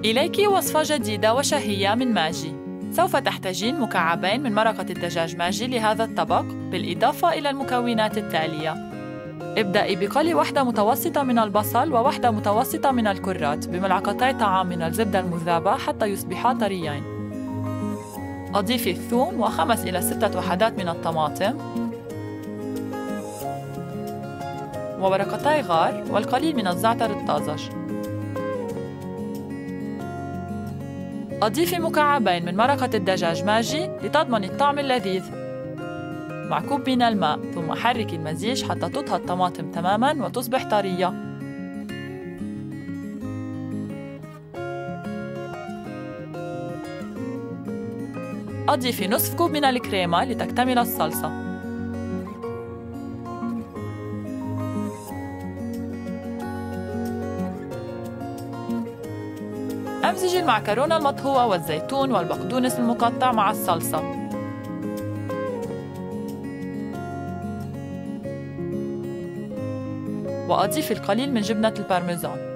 إليك وصفة جديدة وشهية من ماجي. سوف تحتاجين مكعبين من مرقة الدجاج ماجي لهذا الطبق، بالإضافة إلى المكونات التالية. ابدأي بقلي واحدة متوسطة من البصل وواحدة متوسطة من الكرات بملعقتي طعام من الزبدة المذابة حتى يصبحا طريين. أضيفي الثوم و5 إلى 6 وحدات من الطماطم وورقتي غار والقليل من الزعتر الطازج. أضيفي مكعبين من مرقة الدجاج ماجي لتضمني الطعم اللذيذ مع كوب من الماء، ثم حركي المزيج حتى تطهى الطماطم تماماً وتصبح طرية. أضيفي نصف كوب من الكريمة لتكتمل الصلصة. أمزجي المعكرونة المطهوة والزيتون والبقدونس المقطع مع الصلصة. وأضيف القليل من جبنة البارميزان.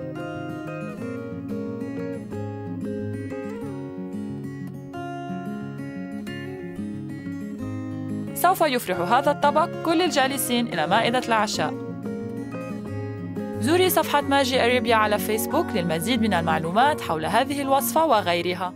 سوف يفرح هذا الطبق كل الجالسين إلى مائدة العشاء. زوري صفحة ماجي أريبيا على فيسبوك للمزيد من المعلومات حول هذه الوصفة وغيرها.